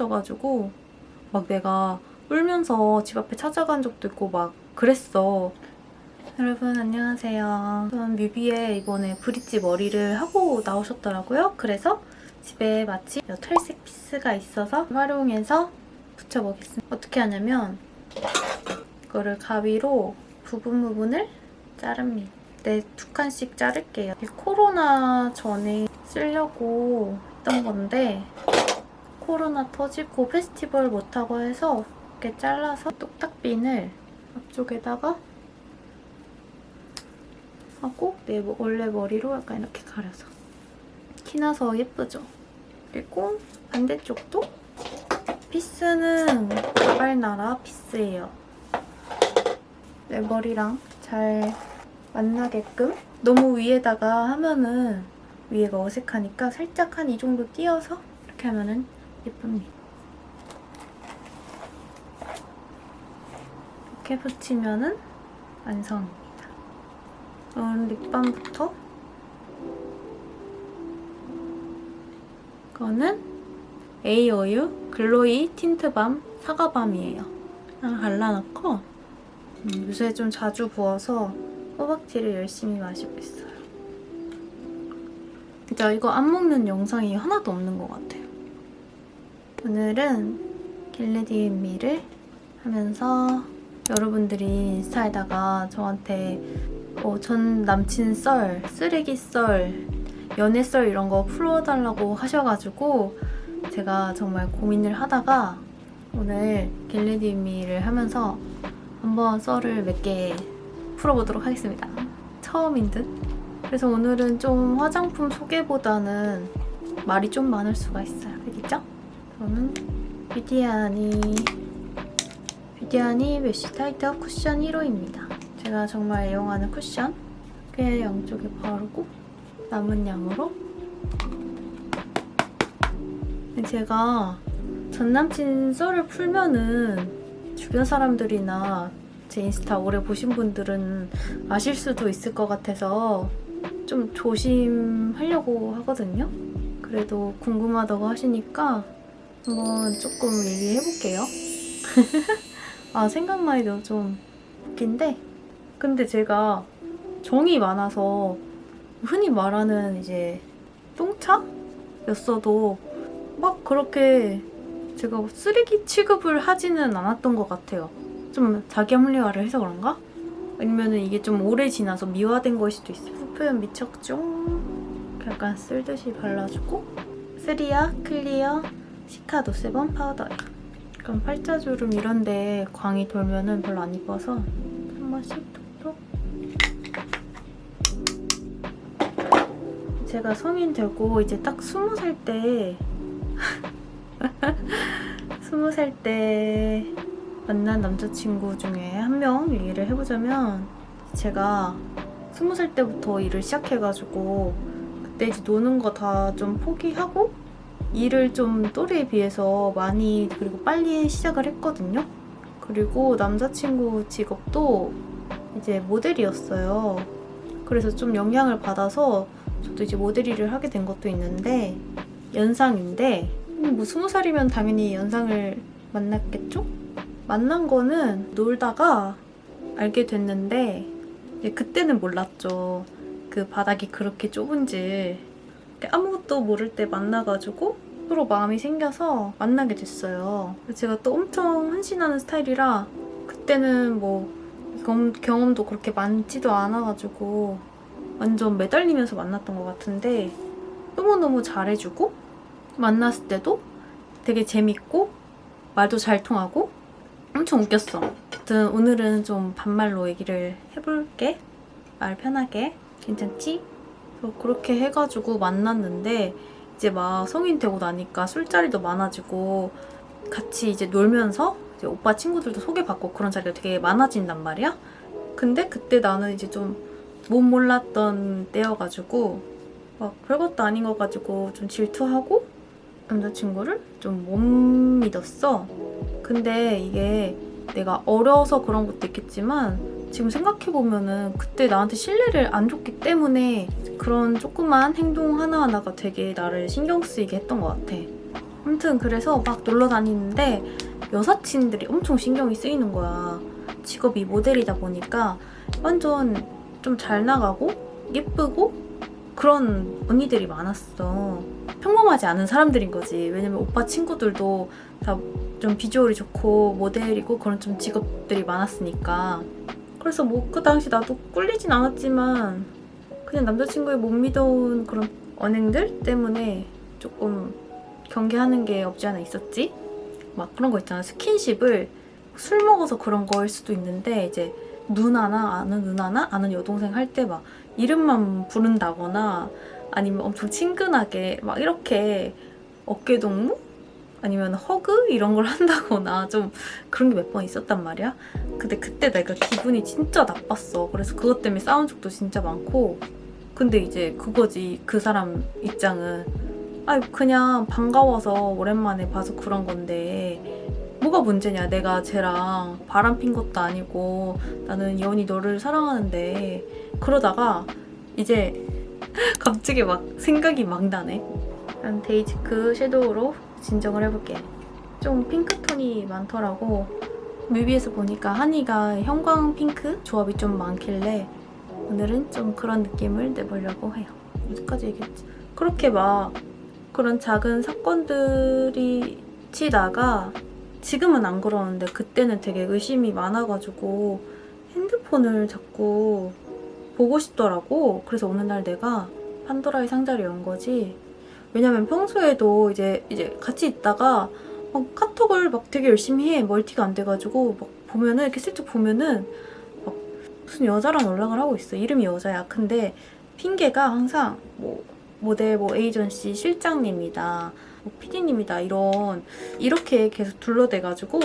있어가지고 막 내가 울면서 집 앞에 찾아간 적도 있고 막 그랬어. 여러분 안녕하세요. 전 뮤비에 이번에 브릿지 머리를 하고 나오셨더라고요. 그래서 집에 마침 털색 피스가 있어서 활용해서 붙여보겠습니다. 어떻게 하냐면 이거를 가위로 부분을 자릅니다. 네, 2칸씩 자를게요. 코로나 전에 쓰려고 했던 건데 코로나 터지고 페스티벌 못하고 해서 이렇게 잘라서 똑딱핀을 앞쪽에다가 하고 내 원래 머리로 약간 이렇게 가려서 키나서 예쁘죠? 그리고 반대쪽도 피스는 가발나라 피스예요. 내 머리랑 잘 만나게끔 너무 위에다가 하면은 위에가 어색하니까 살짝 한 이 정도 띄어서 이렇게 하면은 예쁩니다. 이렇게 붙이면은 완성입니다. 립밤부터 이거는 에이어유 글로이 틴트밤 사과밤이에요. 하나 발라놓고 요새 좀 자주 부어서 호박티를 열심히 마시고 있어요. 진짜 이거 안 먹는 영상이 하나도 없는 것 같아요. 오늘은 겟레디윈미를 하면서 여러분들이 인스타에다가 저한테 전 남친 썰, 쓰레기 썰, 연애 썰 이런 거 풀어달라고 하셔가지고 제가 정말 고민을 하다가 오늘 겟레디윈미를 하면서 한번 썰을 몇 개 풀어보도록 하겠습니다. 처음인 듯? 그래서 오늘은 좀 화장품 소개보다는 말이 좀 많을 수가 있어요. 알겠죠? 저는 뷰디아니 메쉬 타이트업 쿠션 1호입니다. 제가 정말 애용하는 쿠션 꽤 양쪽에 바르고 남은 양으로 제가 전남친 썰을 풀면은 주변 사람들이나 제 인스타 오래 보신 분들은 아실 수도 있을 것 같아서 좀 조심하려고 하거든요. 그래도 궁금하다고 하시니까 한번 조금 얘기해볼게요. 생각만 해도 좀 웃긴데 근데 제가 정이 많아서 흔히 말하는 이제 똥차였어도 막 그렇게 제가 쓰레기 취급을 하지는 않았던 것 같아요. 좀 자기 합리화를 해서 그런가? 아니면은 이게 좀 오래 지나서 미화된 거일 수도 있어요. 표현 미척중 약간 쓸듯이 발라주고 쓰리아 클리어 시카도 세범 파우더예요. 약간 팔자주름 이런데 광이 돌면은 별로 안 이뻐서 한 번씩 톡톡. 제가 성인 되고 이제 딱 20살 때 20살 때 만난 남자친구 중에 한 명 얘기를 해보자면 제가 20살 때부터 일을 시작해가지고 그때 이제 노는 거 다 좀 포기하고 일을 좀 또래에 비해서 많이 그리고 빨리 시작을 했거든요. 그리고 남자친구 직업도 이제 모델이었어요. 그래서 좀 영향을 받아서 저도 이제 모델 일을 하게 된 것도 있는데 연상인데 뭐 20살이면 당연히 연상을 만났겠죠? 만난 거는 놀다가 알게 됐는데 그때는 몰랐죠. 그 바닥이 그렇게 좁은지. 아무것도 모를 때 만나가지고 서로 마음이 생겨서 만나게 됐어요. 제가 또 엄청 헌신하는 스타일이라 그때는 뭐 경험도 그렇게 많지도 않아가지고 완전 매달리면서 만났던 것 같은데 너무너무 잘해주고 만났을 때도 되게 재밌고 말도 잘 통하고 엄청 웃겼어. 아무튼 오늘은 좀 반말로 얘기를 해볼게. 말 편하게. 괜찮지? 그렇게 해가지고 만났는데 이제 막 성인 되고 나니까 술자리도 많아지고 같이 이제 놀면서 이제 오빠 친구들도 소개받고 그런 자리가 되게 많아진단 말이야. 근데 그때 나는 이제 좀 못 몰랐던 때여가지고 막 별것도 아닌 거 가지고 좀 질투하고 남자친구를 좀 못 믿었어. 근데 이게 내가 어려서 그런 것도 있겠지만 지금 생각해보면은 그때 나한테 신뢰를 안 줬기 때문에 그런 조그만 행동 하나하나가 되게 나를 신경 쓰이게 했던 것 같아. 아무튼 그래서 막 놀러 다니는데 여사친들이 엄청 신경이 쓰이는 거야. 직업이 모델이다 보니까 완전 좀 잘 나가고 예쁘고 그런 언니들이 많았어. 평범하지 않은 사람들인 거지. 왜냐면 오빠 친구들도 다 좀 비주얼이 좋고 모델이고 그런 좀 직업들이 많았으니까. 그래서 뭐 그 당시 나도 꿀리진 않았지만 그냥 남자친구의 못 믿어온 그런 언행들 때문에 조금 경계하는 게 없지 않아 있었지? 막 그런 거 있잖아. 스킨십을 술 먹어서 그런 거일 수도 있는데 이제 누나나 아는 여동생 할 때 막 이름만 부른다거나 아니면 엄청 친근하게 막 이렇게 어깨 동무? 아니면 허그? 이런 걸 한다거나 좀 그런 게 몇 번 있었단 말이야. 근데 그때 내가 기분이 진짜 나빴어. 그래서 그것 때문에 싸운 적도 진짜 많고. 근데 이제 그거지. 그 사람 입장은 아니 그냥 반가워서 오랜만에 봐서 그런 건데 뭐가 문제냐. 내가 쟤랑 바람 핀 것도 아니고 나는 여운이 너를 사랑하는데. 그러다가 이제 갑자기 막 생각이 막 나네. 난 데이지크 섀도우로 진정을 해볼게. 좀 핑크톤이 많더라고. 뮤비에서 보니까 한이가 형광 핑크 조합이 좀 많길래 오늘은 좀 그런 느낌을 내보려고 해요. 어디까지 얘기했지? 그렇게 막 그런 작은 사건들이 치다가 지금은 안 그러는데 그때는 되게 의심이 많아가지고 핸드폰을 자꾸 보고 싶더라고. 그래서 어느 날 내가 판도라의 상자를 연 거지. 왜냐면 평소에도 이제 같이 있다가 막 카톡을 막 되게 열심히 해. 멀티가 안 돼가지고 막 보면은 이렇게 슬쩍 보면은 막 무슨 여자랑 연락을 하고 있어. 이름이 여자야. 근데 핑계가 항상 뭐 모델 뭐 에이전시 실장님이다, 뭐 PD님이다 이렇게 계속 둘러대가지고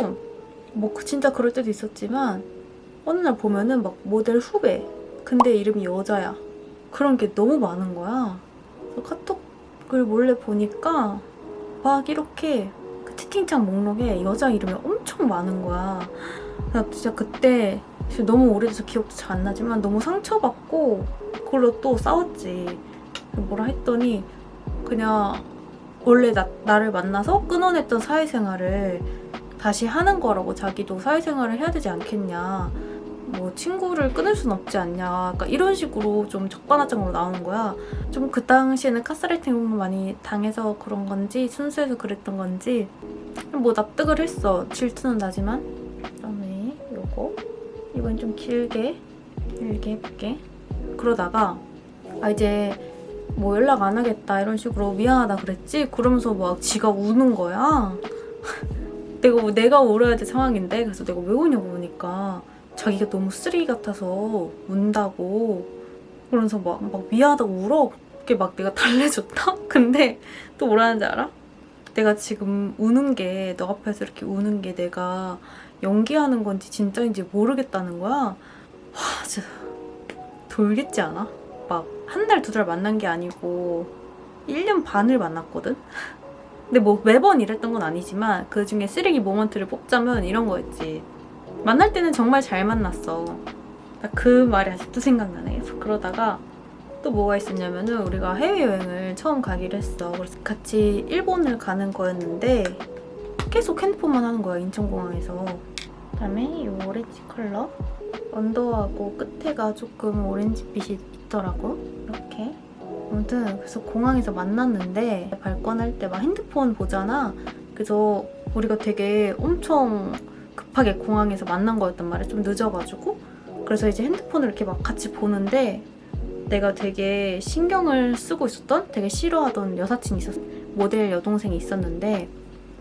뭐 진짜 그럴 때도 있었지만 어느 날 보면은 막 모델 후배. 근데 이름이 여자야. 그런 게 너무 많은 거야. 그래서 카톡을 몰래 보니까 막 이렇게 그 채팅창 목록에 여자 이름이 엄청 많은 거야. 나 진짜 그때 너무 오래돼서 기억도 잘 안 나지만 너무 상처받고 그걸로 또 싸웠지. 뭐라 했더니 그냥 원래 나를 만나서 끊어냈던 사회생활을 다시 하는 거라고. 자기도 사회생활을 해야 되지 않겠냐. 뭐 친구를 끊을 순 없지 않냐. 그러니까 이런 식으로 좀 적반하장으로 나오는 거야. 좀 그 당시에는 가스라이팅을 많이 당해서 그런 건지 순수해서 그랬던 건지 뭐 납득을 했어. 질투는 나지만. 그다음에 이건 좀 길게 해볼게. 그러다가 이제 뭐 연락 안 하겠다 이런 식으로 미안하다 그랬지. 그러면서 막 지가 우는 거야. 내가 울어야 될 상황인데. 그래서 내가 왜 우냐고 보니까 자기가 너무 쓰레기 같아서 운다고. 그러면서 막 미안하다고 울어. 그게 막 내가 달래줬다? 근데 또 뭐라는지 알아? 내가 지금 우는 게, 너 앞에서 이렇게 우는 게 내가 연기하는 건지 진짜인지 모르겠다는 거야. 와, 진짜 돌겠지 않아? 막 한 달, 두 달 만난 게 아니고 1년 반을 만났거든? 근데 뭐 매번 이랬던 건 아니지만 그 중에 쓰레기 모먼트를 뽑자면 이런 거였지. 만날 때는 정말 잘 만났어. 나 그 말이 아직도 생각나네. 그래서 그러다가 또 뭐가 있었냐면은 우리가 해외여행을 처음 가기로 했어. 그래서 같이 일본을 가는 거였는데 계속 핸드폰만 하는 거야, 인천공항에서. 그다음에 이 오렌지 컬러 언더하고 끝에가 조금 오렌지빛이 있더라고. 이렇게. 아무튼 그래서 공항에서 만났는데 발권할 때 막 핸드폰 보잖아. 그래서 우리가 되게 엄청 급하게 공항에서 만난 거였단 말이야. 좀 늦어가지고. 그래서 이제 핸드폰을 이렇게 막 같이 보는데 내가 되게 신경을 쓰고 있었던, 되게 싫어하던 여사친이 있었어. 모델 여동생이 있었는데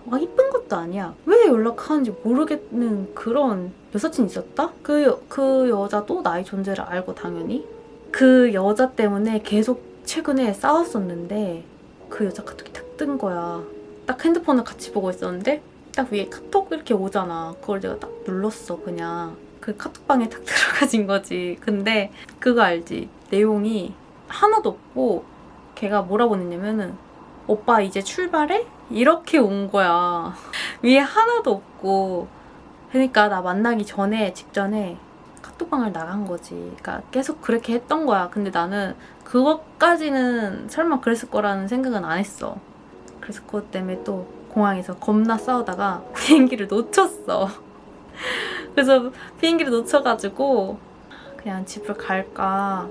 막 이쁜 것도 아니야. 왜 연락하는지 모르겠는 그런 여사친이 있었다? 그 여자도 나의 존재를 알고 당연히. 그 여자 때문에 계속 최근에 싸웠었는데 그 여자 카톡이 탁 뜬 거야. 딱 핸드폰을 같이 보고 있었는데 딱 위에 카톡 이렇게 오잖아. 그걸 내가 딱 눌렀어. 그냥 그 카톡방에 딱 들어가진 거지. 근데 그거 알지? 내용이 하나도 없고 걔가 뭐라 보냈냐면은 오빠 이제 출발해? 이렇게 온 거야. 위에 하나도 없고. 그러니까 나 만나기 직전에 카톡방을 나간 거지. 그러니까 계속 그렇게 했던 거야. 근데 나는 그것까지는 설마 그랬을 거라는 생각은 안 했어. 그래서 그것 때문에 또 공항에서 겁나 싸우다가 비행기를 놓쳤어. 그래서 비행기를 놓쳐가지고 그냥 집을 갈까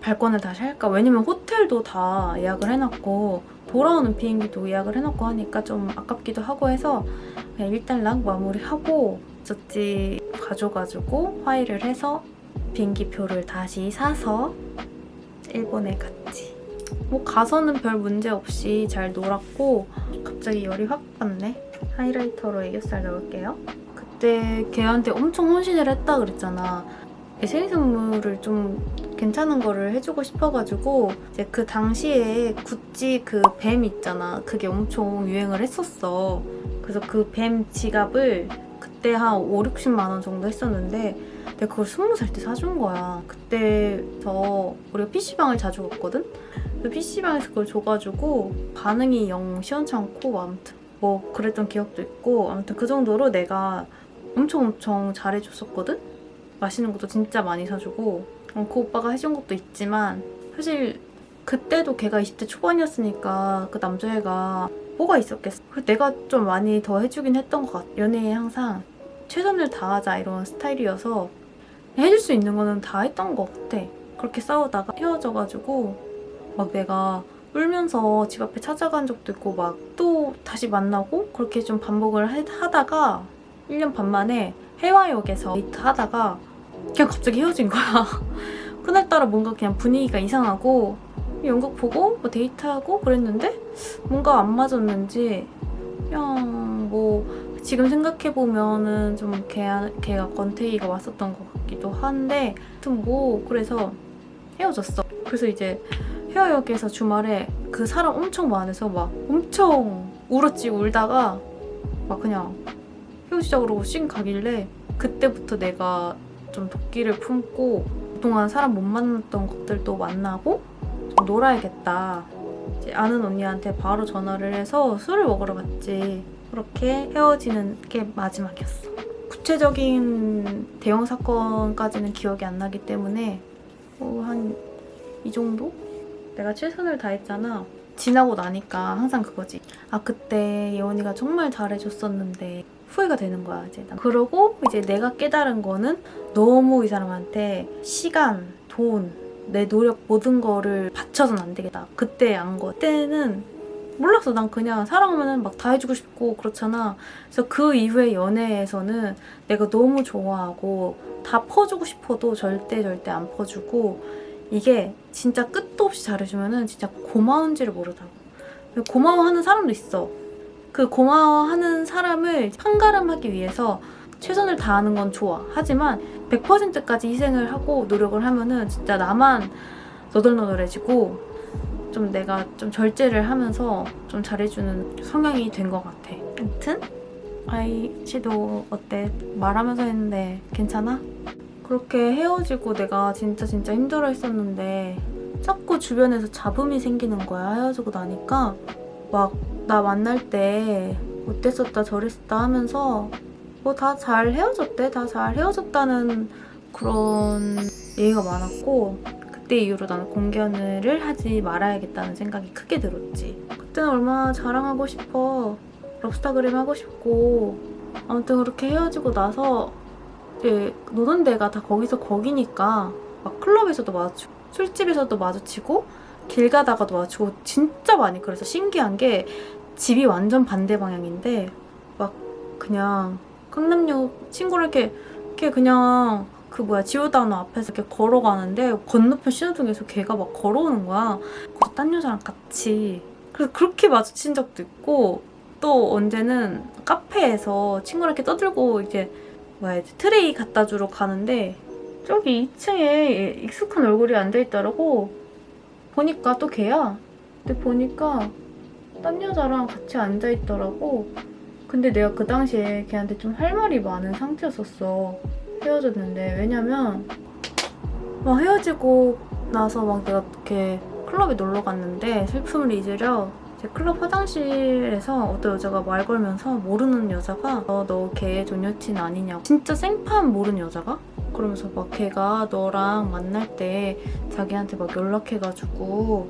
발권을 다시 할까. 왜냐면 호텔도 다 예약을 해놨고 돌아오는 비행기도 예약을 해놓고 하니까 좀 아깝기도 하고 해서 그냥 일단락 마무리하고 어쩌지 가져가지고 화해를 해서 비행기표를 다시 사서 일본에 갔지. 뭐 가서는 별 문제 없이 잘 놀았고 갑자기 열이 확 받네. 하이라이터로 애교살 넣을게요. 그때 걔한테 엄청 헌신을 했다 그랬잖아. 생일 선물을 좀 괜찮은 거를 해주고 싶어가지고 이제 그 당시에 구찌 그 뱀 있잖아. 그게 엄청 유행을 했었어. 그래서 그 뱀 지갑을 그때 한 5, 60만 원 정도 했었는데 내가 그걸 20살 때 사준 거야. 그때서 우리가 PC방을 자주 갔거든? 그 PC방에서 그걸 줘가지고 반응이 영 시원찮고 아무튼 뭐 그랬던 기억도 있고 아무튼 그 정도로 내가 엄청 잘해줬었거든? 맛있는 것도 진짜 많이 사주고 그 오빠가 해준 것도 있지만 사실 그때도 걔가 20대 초반이었으니까 그 남자애가 뭐가 있었겠어. 그래서 내가 좀 많이 더 해주긴 했던 것 같아. 연애에 항상 최선을 다하자 이런 스타일이어서 해줄 수 있는 거는 다 했던 것 같아. 그렇게 싸우다가 헤어져가지고 막 내가 울면서 집 앞에 찾아간 적도 있고 막 또 다시 만나고 그렇게 좀 반복을 하다가 1년 반 만에 해화역에서 데이트하다가 그냥 갑자기 헤어진 거야. 그날따라 뭔가 그냥 분위기가 이상하고 연극 보고 뭐 데이트하고 그랬는데 뭔가 안 맞았는지 그냥 뭐 지금 생각해보면은 좀 걔가 권태기가 왔었던 것 같기도 한데 아무튼 뭐 그래서 헤어졌어. 그래서 이제 해화역에서 주말에 그 사람 엄청 많아서 막 엄청 울었지. 울다가 막 그냥 헤어지자 그러고 씩 가길래 그때부터 내가 좀 도끼를 품고 그동안 사람 못 만났던 것들도 만나고 좀 놀아야겠다. 이제 아는 언니한테 바로 전화를 해서 술을 먹으러 갔지. 그렇게 헤어지는 게 마지막이었어. 구체적인 대형 사건까지는 기억이 안 나기 때문에 한 이 정도? 내가 최선을 다했잖아. 지나고 나니까 항상 그거지. 아 그때 예원이가 정말 잘해줬었는데 후회가 되는 거야 이제. 그러고 이제 내가 깨달은 거는 너무 이 사람한테 시간, 돈, 내 노력 모든 거를 바쳐서는 안 되겠다. 그때 안 거. 그때는 몰랐어. 난 그냥 사랑하면 막 다 해주고 싶고 그렇잖아. 그래서 그 이후에 연애에서는 내가 너무 좋아하고 다 퍼주고 싶어도 절대 안 퍼주고 이게 진짜 끝도 없이 잘해주면은 진짜 고마운지를 모르더라고. 고마워하는 사람도 있어. 그 고마워하는 사람을 판가름하기 위해서 최선을 다하는 건 좋아. 하지만 100%까지 희생을 하고 노력을 하면은 진짜 나만 너덜너덜해지고 좀 내가 좀 절제를 하면서 좀 잘해주는 성향이 된 것 같아. 아무튼 아이씨도 어때? 말하면서 했는데 괜찮아? 그렇게 헤어지고 내가 진짜 힘들어 했었는데 자꾸 주변에서 잡음이 생기는 거야. 헤어지고 나니까 막 나 만날 때 어땠었다 저랬었다 하면서 뭐 다 잘 헤어졌대. 다 잘 헤어졌다는 그런 얘기가 많았고 그때 이후로 나는 공개 연애를 하지 말아야겠다는 생각이 크게 들었지. 그때는 얼마나 자랑하고 싶어. 럽스타그램 하고 싶고 아무튼 그렇게 헤어지고 나서 이제 노는 데가 다 거기니까 막 클럽에서도 마주치고 술집에서도 마주치고 길 가다가도 마주치고 진짜 많이. 그래서 신기한 게 집이 완전 반대 방향인데 막 그냥 강남역 친구를 이렇게 그냥 그 지오다노 앞에서 이렇게 걸어가는데 건너편 신호등에서 걔가 막 걸어오는 거야. 딴 여자랑 같이. 그래서 그렇게 마주친 적도 있고 또 언제는 카페에서 친구랑 이렇게 떠들고 이제 트레이 갖다 주러 가는데 저기 2층에 익숙한 얼굴이 앉아있더라고. 보니까 또 걔야. 근데 보니까 딴 여자랑 같이 앉아있더라고. 근데 내가 그 당시에 걔한테 좀 할 말이 많은 상태였었어. 헤어졌는데. 왜냐면 막 헤어지고 나서 막 내가 이렇게 클럽에 놀러 갔는데 슬픔을 잊으려 제 클럽 화장실에서 어떤 여자가 말 걸면서 모르는 여자가 너 걔 전 여친 아니냐고. 진짜 생판 모르는 여자가? 그러면서 막 걔가 너랑 만날 때 자기한테 막 연락해가지고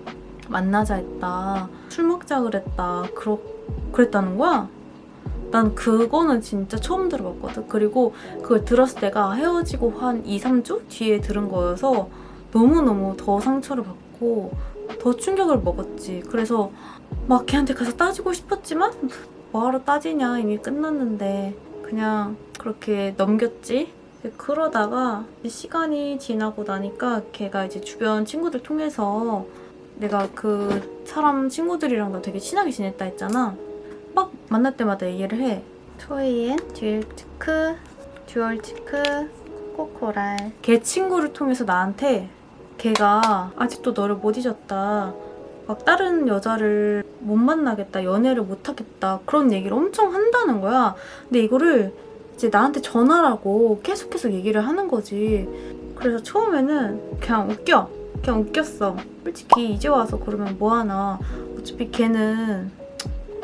만나자 했다. 술 먹자 그랬다. 그랬다는 거야. 난 그거는 진짜 처음 들어봤거든. 그리고 그걸 들었을 때가 헤어지고 한 2, 3주 뒤에 들은 거여서 너무너무 더 상처를 받고 더 충격을 먹었지. 그래서 막 걔한테 가서 따지고 싶었지만 뭐하러 따지냐, 이미 끝났는데 그냥 그렇게 넘겼지. 그러다가 시간이 지나고 나니까 걔가 이제 주변 친구들 통해서 내가 그 사람 친구들이랑도 되게 친하게 지냈다 했잖아. 막 만날 때마다 얘기를 해. 토이엔, 듀얼치크, 코코랄. 걔 친구를 통해서 나한테 걔가 아직도 너를 못 잊었다. 막 다른 여자를 못 만나겠다. 연애를 못 하겠다. 그런 얘기를 엄청 한다는 거야. 근데 이거를 이제 나한테 전화라고 계속해서 얘기를 하는 거지. 그래서 처음에는 그냥 웃겼어. 솔직히 이제 와서 그러면 뭐하나. 어차피 걔는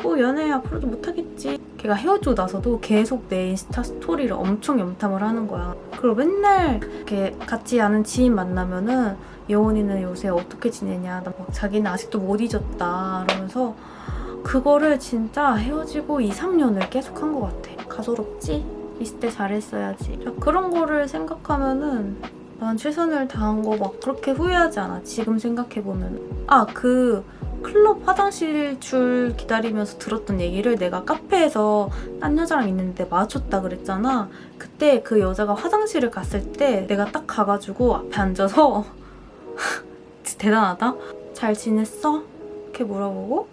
뭐 연애 앞으로도 못하겠지. 걔가 헤어지고 나서도 계속 내 인스타 스토리를 엄청 염탐을 하는 거야. 그리고 맨날 이렇게 같이 아는 지인 만나면은 예원이는 요새 어떻게 지내냐, 나 막 자기는 아직도 못 잊었다 이러면서 그거를 진짜 헤어지고 2, 3년을 계속 한 것 같아. 가소롭지? 있을 때 잘했어야지. 그런 거를 생각하면은 난 최선을 다한 거 막 그렇게 후회하지 않아. 지금 생각해보면. 그 클럽 화장실 줄 기다리면서 들었던 얘기를 내가 카페에서 딴 여자랑 있는데 마주쳤다 그랬잖아. 그때 그 여자가 화장실을 갔을 때 내가 딱 가가지고 앞에 앉아서 대단하다? 잘 지냈어? 이렇게 물어보고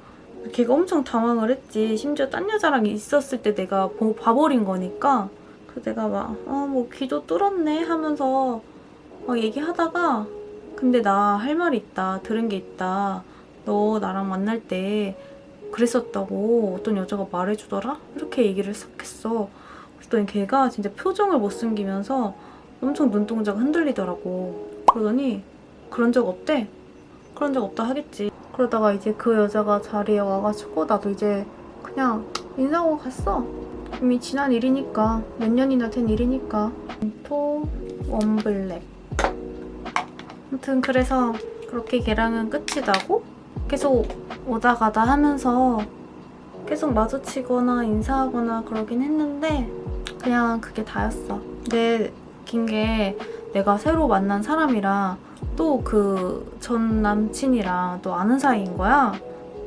걔가 엄청 당황을 했지. 심지어 딴 여자랑 있었을 때 내가 봐버린 거니까. 그래서 내가 막 뭐 귀도 뚫었네 하면서 막 얘기하다가 근데 나 할 말이 있다. 들은 게 있다. 너 나랑 만날 때 그랬었다고 어떤 여자가 말해주더라? 이렇게 얘기를 싹 했어. 그랬더니 걔가 진짜 표정을 못 숨기면서 엄청 눈동자가 흔들리더라고. 그러더니 그런 적 없대? 그런 적 없다 하겠지. 그러다가 이제 그 여자가 자리에 와가지고 나도 이제 그냥 인사하고 갔어. 이미 지난 일이니까. 몇 년이나 된 일이니까. 토 원블랙. 아무튼 그래서 그렇게 걔랑은 끝이 나고 계속 오다 가다 하면서 계속 마주치거나 인사하거나 그러긴 했는데 그냥 그게 다였어. 근데 웃긴 게 내가 새로 만난 사람이랑 또 그 전 남친이랑 또 아는 사이인 거야.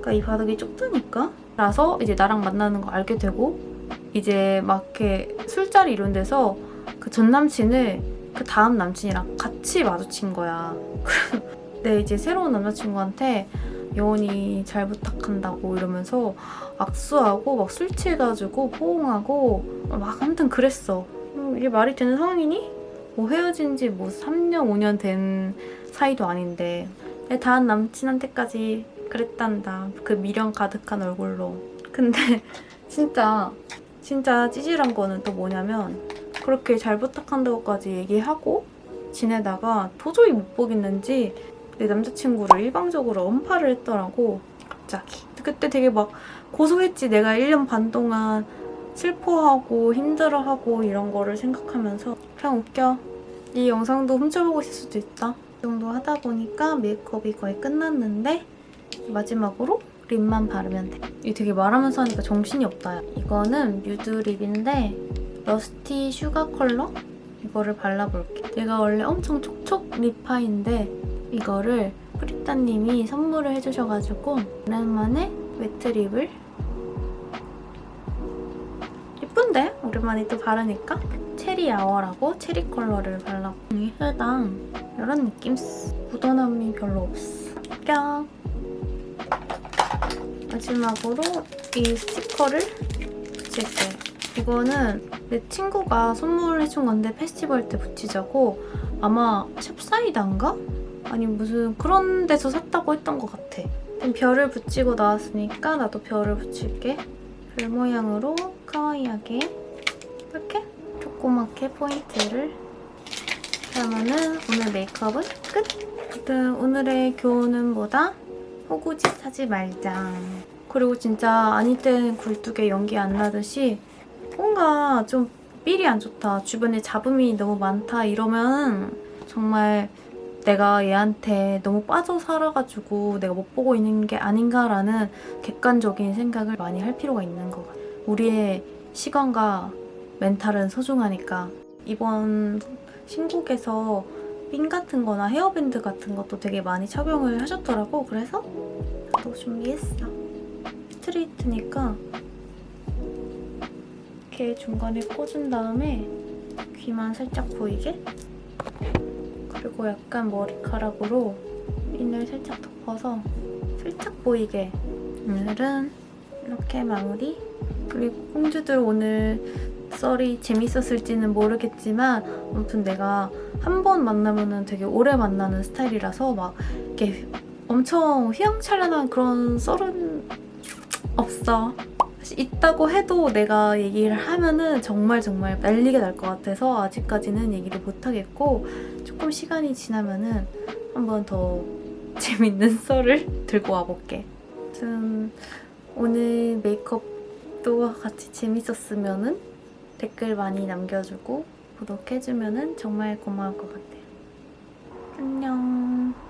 그러니까 이 바닥이 좁다니까? 그래서 이제 나랑 만나는 거 알게 되고 이제 막 이렇게 술자리 이런 데서 그 전 남친을 그 다음 남친이랑 같이 마주친 거야. 근데 이제 새로운 남자친구한테 예원이 잘 부탁한다고 이러면서 악수하고 막 술 취해가지고 포옹하고 막 아무튼 그랬어. 이게 말이 되는 상황이니? 뭐 헤어진 지 뭐 3년, 5년 된 사이도 아닌데 내 다음 남친한테까지 그랬단다. 그 미련 가득한 얼굴로. 근데 진짜 찌질한 거는 또 뭐냐면 그렇게 잘 부탁한다고까지 얘기하고 지내다가 도저히 못 보겠는지 내 남자친구를 일방적으로 언팔을 했더라고. 갑자기. 그때 되게 막 고소했지. 내가 1년 반 동안 슬퍼하고 힘들어하고 이런 거를 생각하면서 그냥 웃겨. 이 영상도 훔쳐보고 있을 수도 있다. 이 정도 하다 보니까 메이크업이 거의 끝났는데 마지막으로 립만 바르면 돼. 이게 되게 말하면서 하니까 정신이 없다. 이거는 뮤드 립인데 러스티 슈가 컬러? 이거를 발라볼게. 내가 원래 엄청 촉촉 립파인데 이거를 프리따님이 선물을 해주셔가지고 오랜만에 웨트립을 예쁜데? 오랜만에 또 바르니까 체리 아워라고 체리 컬러를 발라고 이 해당 이런 느낌 묻어남이 별로 없어. 뿅! 마지막으로 이 스티커를 붙일게. 이거는 내 친구가 선물해준 건데 페스티벌 때 붙이자고 아마 샵사이다인가? 아니 무슨 그런 데서 샀다고 했던 것 같아. 별을 붙이고 나왔으니까 나도 별을 붙일게. 별 모양으로 카와이하게 이렇게 조그맣게 포인트를 그러면은 오늘 메이크업은 끝! 아무튼 오늘의 교훈은 뭐다? 호구짓 하지 말자. 그리고 진짜 아니 때는 굴뚝에 연기 안 나듯이 뭔가 좀 삘이 안 좋다, 주변에 잡음이 너무 많다 이러면 정말 내가 얘한테 너무 빠져 살아가지고 내가 못 보고 있는 게 아닌가라는 객관적인 생각을 많이 할 필요가 있는 것 같아요. 우리의 시간과 멘탈은 소중하니까. 이번 신곡에서 핀 같은 거나 헤어밴드 같은 것도 되게 많이 착용을 하셨더라고. 그래서 또 준비했어. 스트레이트니까 이렇게 중간에 꽂은 다음에 귀만 살짝 보이게, 그리고 약간 머리카락으로 핀을 살짝 덮어서 살짝 보이게. 오늘은 이렇게 마무리. 그리고 공주들 오늘 썰이 재밌었을지는 모르겠지만 아무튼 내가 한 번 만나면은 되게 오래 만나는 스타일이라서 막 이렇게 엄청 휘황찬란한 그런 썰은 없어. 사실 있다고 해도 내가 얘기를 하면은 정말 난리가 날 것 같아서 아직까지는 얘기를 못 하겠고, 조금 시간이 지나면은 한 번 더 재밌는 썰을 들고 와볼게. 아무튼 오늘 메이크업도 같이 재밌었으면은 댓글 많이 남겨주고 구독해주면은 정말 고마울 것 같아요. 안녕.